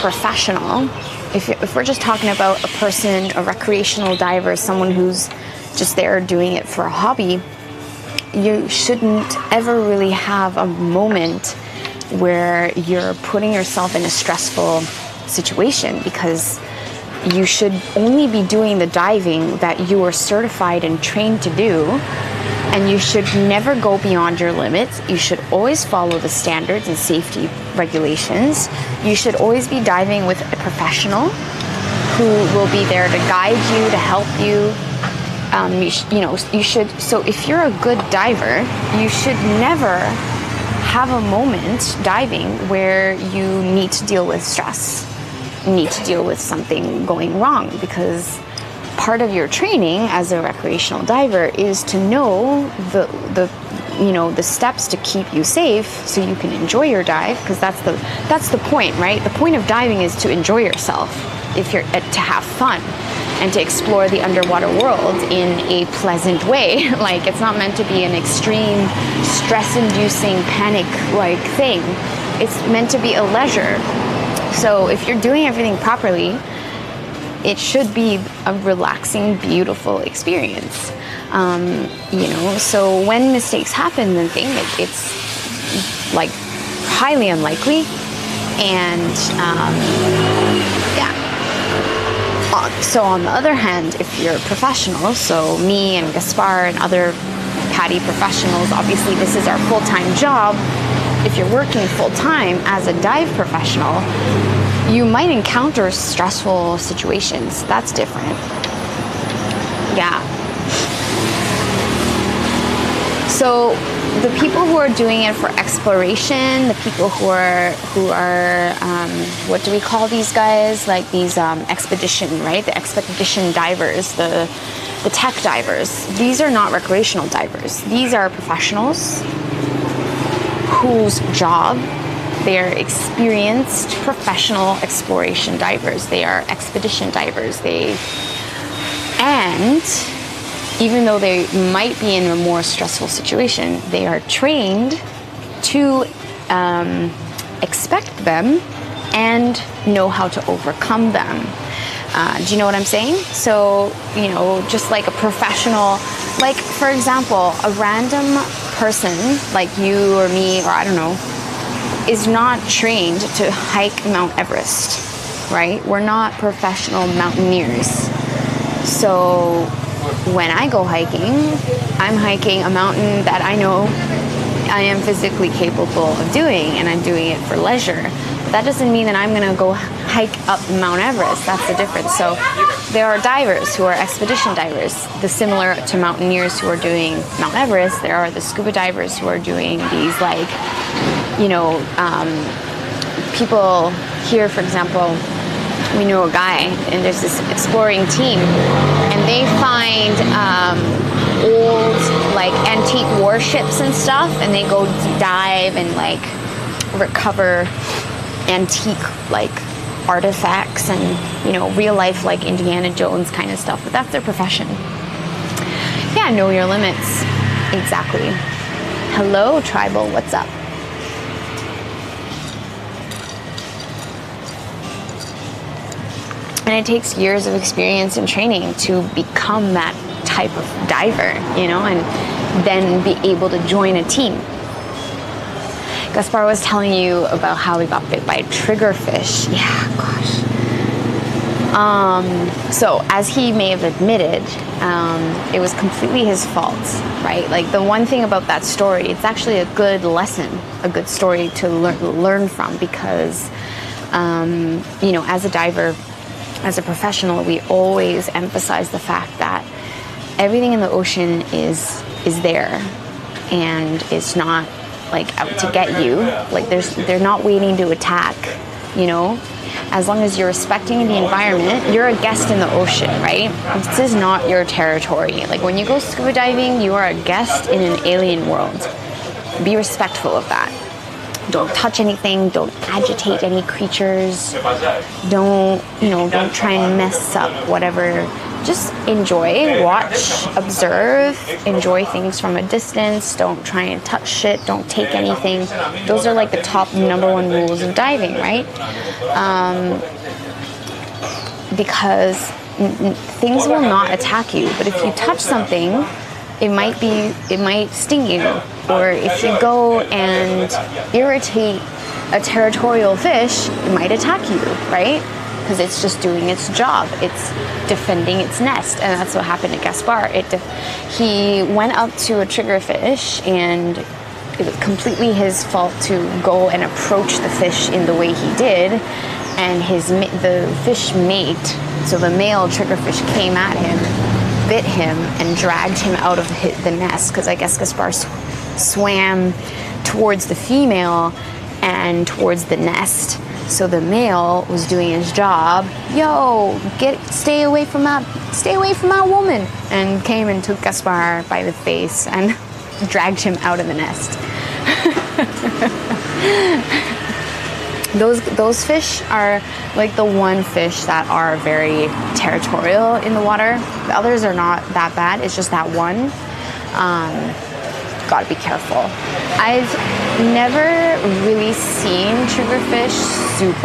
professional, if we're just talking about a person, a recreational diver, someone who's just there doing it for a hobby, you shouldn't ever really have a moment where you're putting yourself in a stressful situation, because you should only be doing the diving that you are certified and trained to do, and you should never go beyond your limits. You should always follow the standards and safety regulations. You should always be diving with a professional who will be there to guide you, to help you. You should, so if you're a good diver, you should never have a moment diving where you need to deal with stress, need to deal with something going wrong, because part of your training as a recreational diver is to know the steps to keep you safe so you can enjoy your dive, because that's the point, right? The point of diving is to enjoy yourself, if you're to have fun and to explore the underwater world in a pleasant way. Like, it's not meant to be an extreme stress-inducing panic-like thing. It's meant to be a leisure. So if you're doing everything properly, it should be a relaxing, beautiful experience. So when mistakes happen, then it's like highly unlikely. And so on the other hand, if you're a professional, so me and Gaspar and other PADI professionals, obviously this is our full-time job. If you're working full-time as a dive professional, you might encounter stressful situations. That's different. Yeah. So the people who are doing it for exploration, the people who are what do we call these guys? Like these expedition, right? The expedition divers, the tech divers. These are not recreational divers. These are professionals whose job, they are experienced professional exploration divers. They are expedition divers. And even though they might be in a more stressful situation, they are trained to expect them and know how to overcome them. Do you know what I'm saying? So, just like a professional, like for example, a random person like you or me, or I don't know, is not trained to hike Mount Everest, right? We're not professional mountaineers. So when I go hiking, I'm hiking a mountain that I know I am physically capable of doing, and I'm doing it for leisure. But that doesn't mean that I'm gonna go hike up Mount Everest. That's the difference. So there are divers who are expedition divers, similar to mountaineers who are doing Mount Everest. There are the scuba divers who are doing these, like, people here, for example, we know a guy, and there's this exploring team, and they find old, like, antique warships and stuff, and they go dive and, like, recover antique, like, artifacts and, real life, like, Indiana Jones kind of stuff. But that's their profession. Yeah, know your limits. Exactly. Hello, Tribal. What's up? And it takes years of experience and training to become that type of diver, and then be able to join a team. Gaspar was telling you about how he got bit by a triggerfish. Yeah, gosh. So as he may have admitted, it was completely his fault, right? Like, the one thing about that story, it's actually a good lesson, a good story to learn from, because, as a diver, as a professional, we always emphasize the fact that everything in the ocean is there, and it's not like out to get you. Like, they're not waiting to attack, As long as you're respecting the environment, you're a guest in the ocean, right? This is not your territory. Like, when you go scuba diving, you are a guest in an alien world. Be respectful of that. Don't touch anything, don't agitate any creatures, don't try and mess up whatever just enjoy, watch, observe, enjoy things from a distance. Don't try and touch shit. Don't take anything. Those are like the top number one rules of diving, right? Because things will not attack you, but if you touch something, it might sting you. Or if you go and irritate a territorial fish, it might attack you, right? Because it's just doing its job. It's defending its nest, and that's what happened to Gaspar. He went up to a triggerfish, and it was completely his fault to go and approach the fish in the way he did. And the fish mate, so the male triggerfish, came at him, bit him, and dragged him out of the nest. Because I guess Gaspar swam towards the female and towards the nest. So the male was doing his job. Yo, stay away from my woman, and came and took Gaspar by the face and dragged him out of the nest. Those fish are like the one fish that are very territorial in the water. The others are not that bad. It's just that one. Gotta be careful. I've never really seen triggerfish super